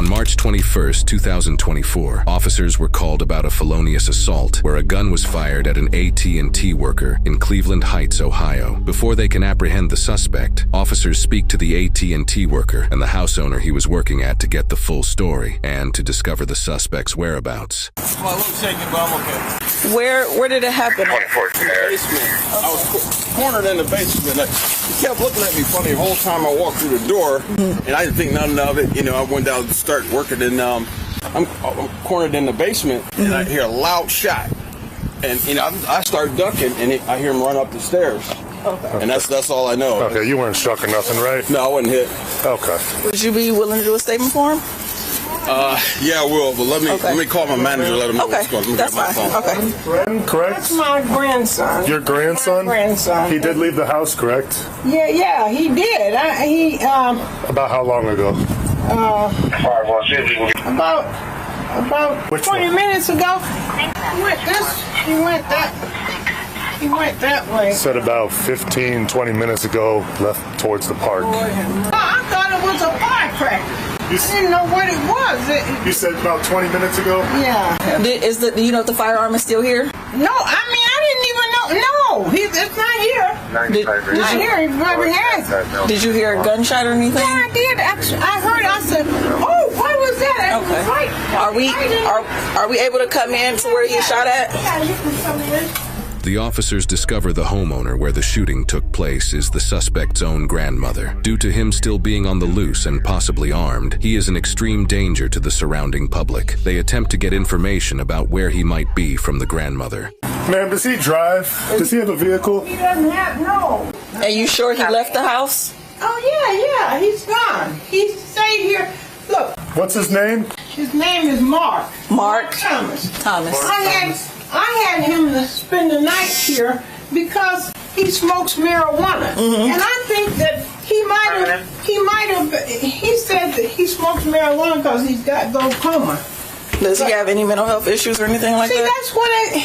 On March 21, 2024, officers were called about a felonious assault where a gun was fired at an AT&T worker in Cleveland Heights, Ohio. Before they can apprehend the suspect, officers speak to the AT&T worker and the house owner he was working at to get the full story and to discover the suspect's whereabouts. My little shaking, but I'm okay. Where did it happen? 24th basement. I was cornered in the basement. He kept looking at me funny the whole time I walked through the door, and I didn't think nothing of it. You know, I went down to start working, and I'm cornered in the basement, and I hear a loud shot. And, you know, I start ducking, and I hear him run up the stairs. Okay. And that's all I know. Okay, you weren't struck or nothing, right? No, I wasn't hit. Okay. Would you be willing to do a statement for him? Yeah, I will, but let me call my manager, let him know what's going on. That's fine. Okay. Friend, correct? That's my grandson. Your grandson? My grandson. He did leave the house, correct? Yeah, he did. About how long ago? About 20 minutes ago. He went that way. Said about 15, 20 minutes ago, left towards the park. I thought it was a firecracker. I didn't know what it was. You said about 20 minutes ago? Yeah. Do you know if the firearm is still here? No, I mean, I didn't even know. No, it's not here. Not here. He probably has it. Did you hear a gunshot or anything? Yeah, I did. I heard. I said, "Oh, what was that?" Okay. Right. Are we able to come in to where he shot at? Yeah, you can come in. The officers discover the homeowner where the shooting took place is the suspect's own grandmother. Due to him still being on the loose and possibly armed, he is an extreme danger to the surrounding public. They attempt to get information about where he might be from the grandmother. Ma'am, does he drive? Does he have a vehicle? He doesn't have no. Are you sure he left the house? Oh yeah, he's gone. He stayed here. Look. What's his name? His name is Mark. Mark Thomas. I had him to spend the night here because he smokes marijuana, and I think that he said that he smokes marijuana because he's got glaucoma. Does he have any mental health issues or anything like that? That's what Do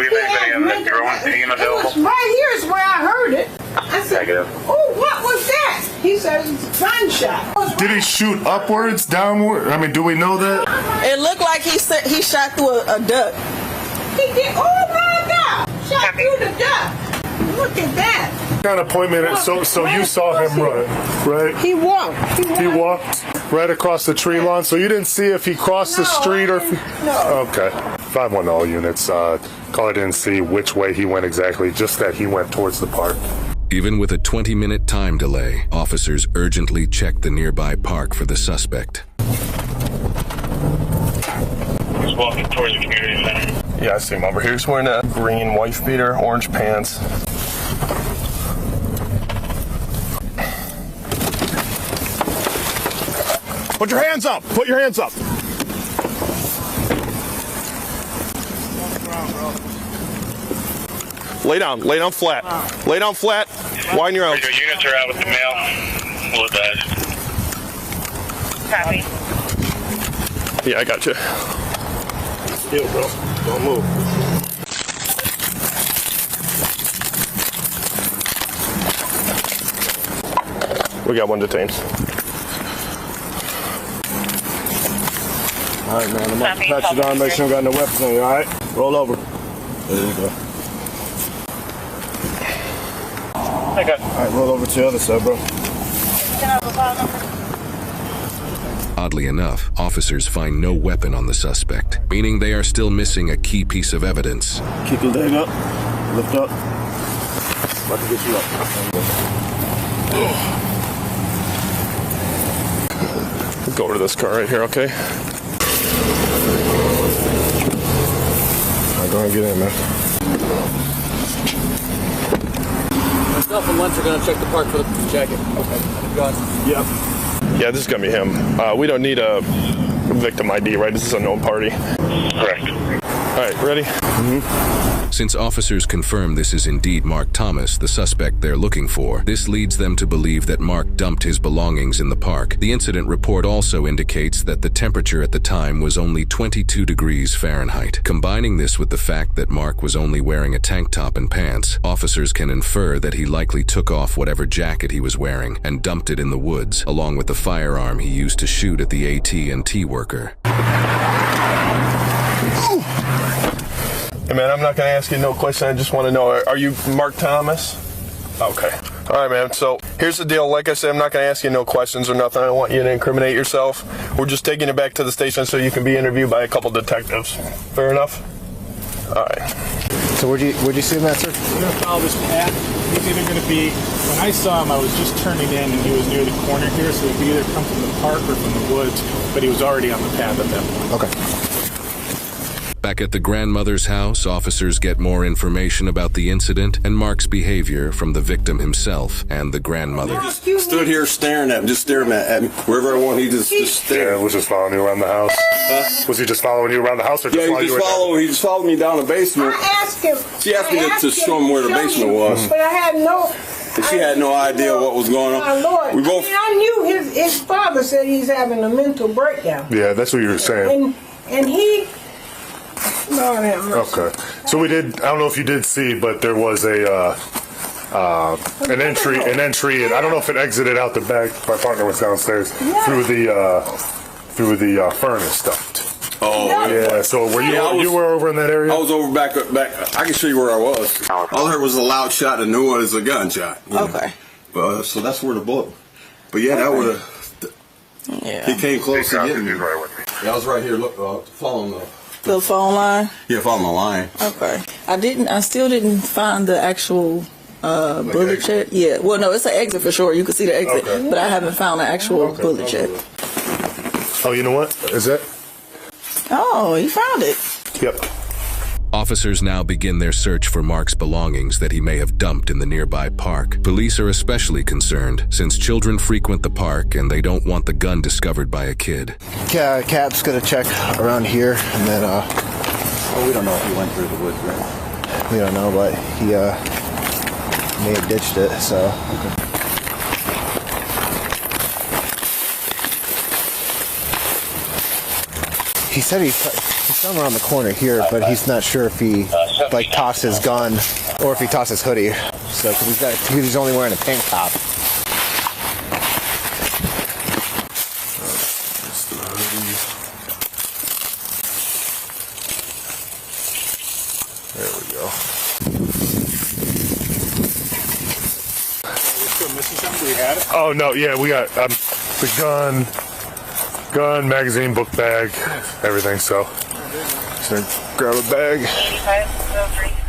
we have anybody in the drone team available? Right here is where I heard it. I said, "Oh, what was that?" He said, "It's a gunshot." Did he shoot upwards, downward? I mean, do we know that? It looked like he shot through a duck. He did. Oh my God! Shot through the duck. Look at that. Kind of point me at it. So you saw him run, right? He walked. He walked right across the tree lawn. So you didn't see if he crossed the street or. No. Okay. 510 all units. Caller didn't see which way he went exactly. Just that he went towards the park. Even with a 20-minute time delay, officers urgently check the nearby park for the suspect. He's walking towards the community center. Yeah, I see him over here. He's wearing a green wife beater, orange pants. Put your hands up. Put your hands up. Lay down. Lay down flat. Lay down flat. Widen your arms. Your units are out with the mail. We'll advise. Copy. Yeah, I got you. Still, bro. Don't move. We got one detained. All right, man. I'm going to pat you down, make sure you got no weapons on you, all right? Roll over. There you go. Okay. All right, roll over to the other side, bro. Can I have a file number? Oddly enough, officers find no weapon on the suspect, meaning they are still missing a key piece of evidence. Keep your leg up. Lift up. About to get you up. Go over to this car right here, okay? All right, go ahead and get in, man. Myself and Lunch are going to check the park for the jacket. Okay. Go on. Yep. Yeah, this is going to be him. We don't need a victim ID, right? This is a known party. Correct. All right, ready? Since officers confirm this is indeed Mark Thomas, the suspect they're looking for, this leads them to believe that Mark dumped his belongings in the park. The incident report also indicates that the temperature at the time was only 22 degrees Fahrenheit. Combining this with the fact that Mark was only wearing a tank top and pants, officers can infer that he likely took off whatever jacket he was wearing and dumped it in the woods, along with the firearm he used to shoot at the AT&T worker. Hey man, I'm not going to ask you no question. I just want to know, are you Mark Thomas? Okay. All right, man. So here's the deal. Like I said, I'm not going to ask you no questions or nothing. I don't want you to incriminate yourself. We're just taking you back to the station so you can be interviewed by a couple detectives. Fair enough? All right. So where'd you see him at, sir? We're going to follow this path. He's either going to be, when I saw him, I was just turning in and he was near the corner here, so he could either come from the park or from the woods, but he was already on the path at that point. Okay. Back at the grandmother's house, officers get more information about the incident and Mark's behavior from the victim himself and the grandmother. Just stood here staring at him, just staring at me. Wherever I went, he just stared. Yeah, was just following you around the house. Was he just following you around the house, or just he just followed me down the basement. I asked him. She asked me to show him where the basement was. But I had no. She had no idea what was going on. My Lord. We both. I knew his father said he's having a mental breakdown. Yeah, that's what you were saying. And he. Lord have mercy. Okay. So we did. I don't know if you did see, but there was an entry. And I don't know if it exited out the back. My partner was downstairs through the furnace stuff. Oh yeah. So were you were over in that area? I was over back. I can show you where I was. All I heard was a loud shot and knew it was a gunshot. Okay. So that's where the bullet. But yeah, that would have. Yeah. He came close to getting me. Yeah, I was right here. Look, following the phone line. Yeah, following the line. Okay. I still didn't find the actual bullet check. Yeah. Well, no, it's an exit for sure. You can see the exit, but I haven't found the actual bullet check. Oh, you know what? Is it? Oh, you found it. Yep. Officers now begin their search for Mark's belongings that he may have dumped in the nearby park. Police are especially concerned since children frequent the park and they don't want the gun discovered by a kid. Cap's gonna check around here, and then we don't know if he went through the woods, right? We don't know, but he may have ditched it, so. He said he's somewhere around the corner here, but he's not sure if he tossed his gun or if he tossed his hoodie. So because he's only wearing a tank top. There we go. We're still missing something. We had it. Oh no, yeah, we got the gun, magazine, book bag, everything. So grab a bag.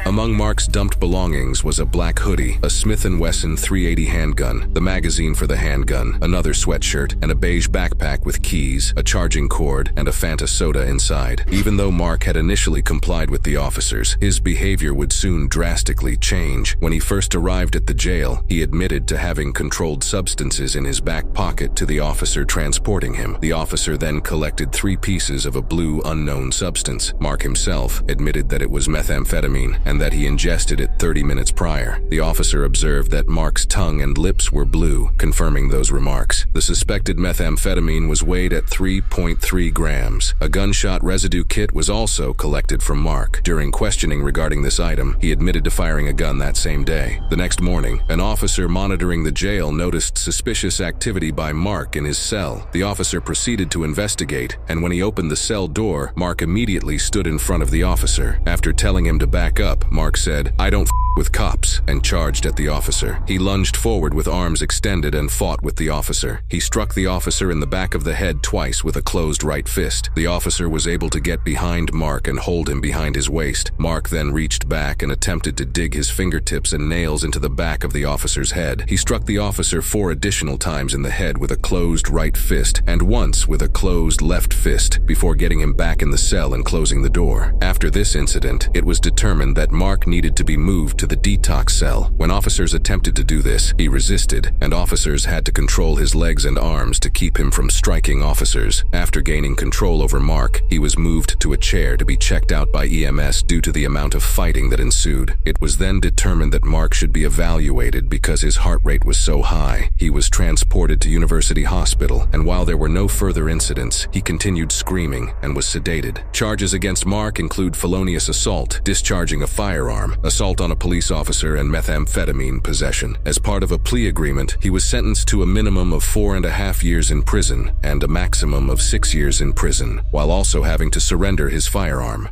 Among Mark's dumped belongings was a black hoodie, a Smith & Wesson .380 handgun, the magazine for the handgun, another sweatshirt, and a beige backpack with keys, a charging cord, and a Fanta soda inside. Even though Mark had initially complied with the officers, his behavior would soon drastically change. When he first arrived at the jail, he admitted to having controlled substances in his back pocket to the officer transporting him. The officer then collected 3 pieces of a blue unknown substance. Mark himself admitted that it was methamphetamine and that he ingested it 30 minutes prior. The officer observed that Mark's tongue and lips were blue, confirming those remarks. The suspected methamphetamine was weighed at 3.3 grams. A gunshot residue kit was also collected from Mark. During questioning regarding this item, he admitted to firing a gun that same day. The next morning, an officer monitoring the jail noticed suspicious activity by Mark in his cell. The officer proceeded to investigate, and when he opened the cell door, Mark immediately stood in front of the officer. After telling him to back up, Mark said, "I don't with cops," and charged at the officer. He lunged forward with arms extended and fought with the officer. He struck the officer in the back of the head twice with a closed right fist. The officer was able to get behind Mark and hold him behind his waist. Mark then reached back and attempted to dig his fingertips and nails into the back of the officer's head. He struck the officer 4 additional times in the head with a closed right fist and once with a closed left fist before getting him back in the cell and closing the door. After this incident, it was determined that Mark needed to be moved to to the detox cell. When officers attempted to do this, he resisted, and officers had to control his legs and arms to keep him from striking officers. After gaining control over Mark, he was moved to a chair to be checked out by EMS due to the amount of fighting that ensued. It was then determined that Mark should be evaluated because his heart rate was so high. He was transported to University Hospital, and while there were no further incidents, he continued screaming and was sedated. Charges against Mark include felonious assault, discharging a firearm, assault on a police officer, and methamphetamine possession. As part of a plea agreement, he was sentenced to a minimum of 4.5 years in prison and a maximum of 6 years in prison, while also having to surrender his firearm.